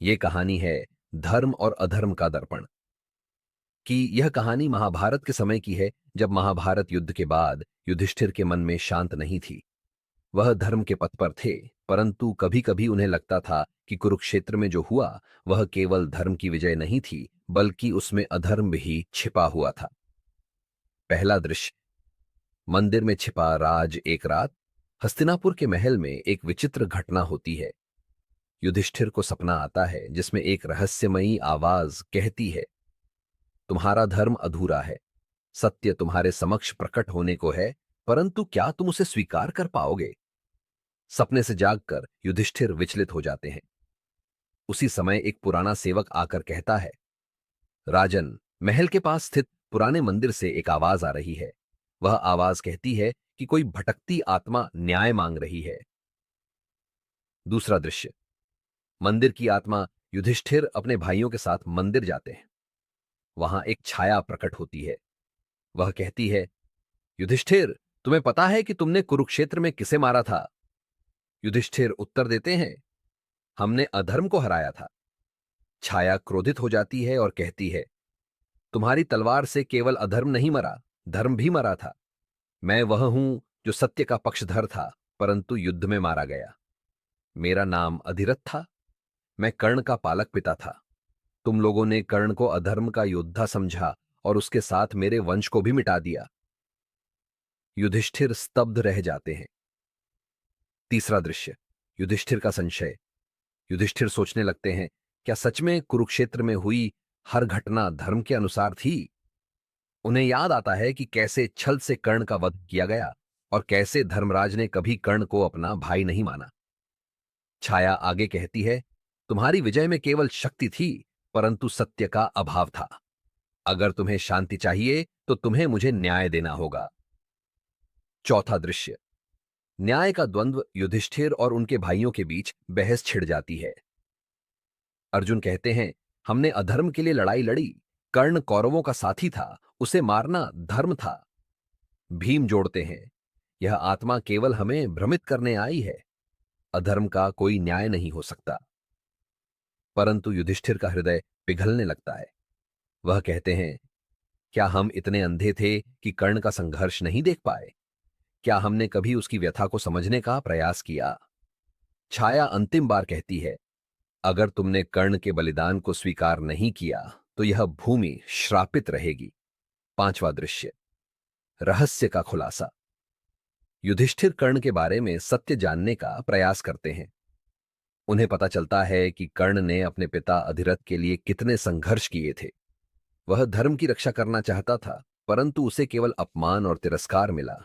ये कहानी है धर्म और अधर्म का दर्पण। कि यह कहानी महाभारत के समय की है, जब महाभारत युद्ध के बाद युधिष्ठिर के मन में शांत नहीं थी। वह धर्म के पथ पर थे, परंतु कभी कभी उन्हें लगता था कि कुरुक्षेत्र में जो हुआ वह केवल धर्म की विजय नहीं थी, बल्कि उसमें अधर्म भी छिपा हुआ था। पहला दृश्य। मंदिर में छिपा राज। एक रात हस्तिनापुर के महल में एक विचित्र घटना होती है। युधिष्ठिर को सपना आता है जिसमें एक रहस्यमयी आवाज कहती है, तुम्हारा धर्म अधूरा है, सत्य तुम्हारे समक्ष प्रकट होने को है, परंतु क्या तुम उसे स्वीकार कर पाओगे? सपने से जागकर युधिष्ठिर विचलित हो जाते हैं। उसी समय एक पुराना सेवक आकर कहता है, राजन, महल के पास स्थित पुराने मंदिर से एक आवाज आ रही है। वह आवाज कहती है कि कोई भटकती आत्मा न्याय मांग रही है। दूसरा दृश्य। मंदिर की आत्मा। युधिष्ठिर अपने भाइयों के साथ मंदिर जाते हैं। वहां एक छाया प्रकट होती है। वह कहती है, युधिष्ठिर, तुम्हें पता है कि तुमने कुरुक्षेत्र में किसे मारा था? युधिष्ठिर उत्तर देते हैं, हमने अधर्म को हराया था। छाया क्रोधित हो जाती है और कहती है, तुम्हारी तलवार से केवल अधर्म नहीं मरा, धर्म भी मरा था। मैं वह हूं जो सत्य का पक्षधर था, परंतु युद्ध में मारा गया। मेरा नाम अधिरथ था। मैं कर्ण का पालक पिता था। तुम लोगों ने कर्ण को अधर्म का योद्धा समझा और उसके साथ मेरे वंश को भी मिटा दिया। युधिष्ठिर स्तब्ध रह जाते हैं। तीसरा दृश्य। युधिष्ठिर का संशय। युधिष्ठिर सोचने लगते हैं, क्या सच में कुरुक्षेत्र में हुई हर घटना धर्म के अनुसार थी? उन्हें याद आता है कि कैसे छल से कर्ण का वध किया गया और कैसे धर्मराज ने कभी कर्ण को अपना भाई नहीं माना। छाया आगे कहती है, तुम्हारी विजय में केवल शक्ति थी, परंतु सत्य का अभाव था। अगर तुम्हें शांति चाहिए तो तुम्हें मुझे न्याय देना होगा। चौथा दृश्य। न्याय का द्वंद्व। युधिष्ठिर और उनके भाइयों के बीच बहस छिड़ जाती है। अर्जुन कहते हैं, हमने अधर्म के लिए लड़ाई लड़ी। कर्ण कौरवों का साथी था, उसे मारना धर्म था। भीम जोड़ते हैं, यह आत्मा केवल हमें भ्रमित करने आई है। अधर्म का कोई न्याय नहीं हो सकता। परंतु युधिष्ठिर का हृदय पिघलने लगता है। वह कहते हैं, क्या हम इतने अंधे थे कि कर्ण का संघर्ष नहीं देख पाए? क्या हमने कभी उसकी व्यथा को समझने का प्रयास किया? छाया अंतिम बार कहती है, अगर तुमने कर्ण के बलिदान को स्वीकार नहीं किया तो यह भूमि श्रापित रहेगी। पांचवा दृश्य। रहस्य का खुलासा। युधिष्ठिर कर्ण के बारे में सत्य जानने का प्रयास करते हैं। उन्हें पता चलता है कि कर्ण ने अपने पिता अधिरथ के लिए कितने संघर्ष किए थे। वह धर्म की रक्षा करना चाहता था, परंतु उसे केवल अपमान और तिरस्कार मिला।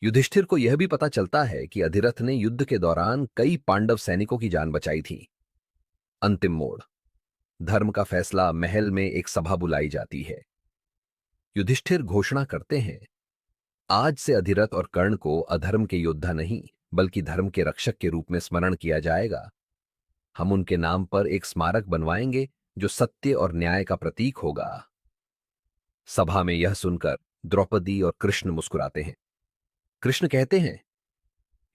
युधिष्ठिर को यह भी पता चलता है कि अधिरथ ने युद्ध के दौरान कई पांडव सैनिकों की जान बचाई थी। अंतिम मोड़। धर्म का फैसला। महल में एक सभा बुलाई जाती है। युधिष्ठिर घोषणा करते हैं, आज से अधिरथ और कर्ण को अधर्म के योद्धा नहीं, बल्कि धर्म के रक्षक के रूप में स्मरण किया जाएगा। हम उनके नाम पर एक स्मारक बनवाएंगे जो सत्य और न्याय का प्रतीक होगा। सभा में यह सुनकर द्रौपदी और कृष्ण मुस्कुराते हैं। कृष्ण कहते हैं,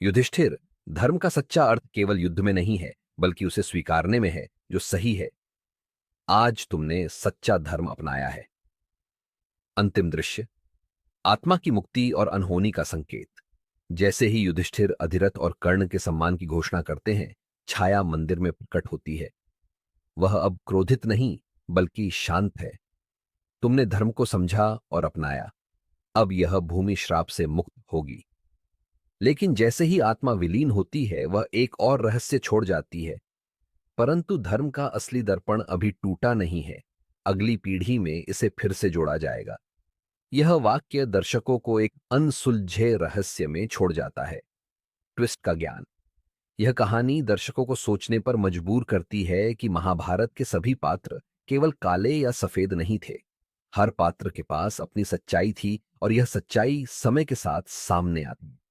युधिष्ठिर, धर्म का सच्चा अर्थ केवल युद्ध में नहीं है, बल्कि उसे स्वीकारने में है जो सही है। आज तुमने सच्चा धर्म अपनाया है। अंतिम दृश्य। आत्मा की मुक्ति और अनहोनी का संकेत। जैसे ही युधिष्ठिर अधिरथ और कर्ण के सम्मान की घोषणा करते हैं, छाया मंदिर में प्रकट होती है। वह अब क्रोधित नहीं, बल्कि शांत है। तुमने धर्म को समझा और अपनाया। अब यह भूमि श्राप से मुक्त होगी। लेकिन जैसे ही आत्मा विलीन होती है, वह एक और रहस्य छोड़ जाती है। परंतु धर्म का असली दर्पण अभी टूटा नहीं है। अगली पीढ़ी में इसे फिर से जोड़ा जाएगा। यह वाक्य दर्शकों को एक अनसुलझे रहस्य में छोड़ जाता है। ट्विस्ट का ज्ञान। यह कहानी दर्शकों को सोचने पर मजबूर करती है कि महाभारत के सभी पात्र केवल काले या सफेद नहीं थे। हर पात्र के पास अपनी सच्चाई थी और यह सच्चाई समय के साथ सामने आती।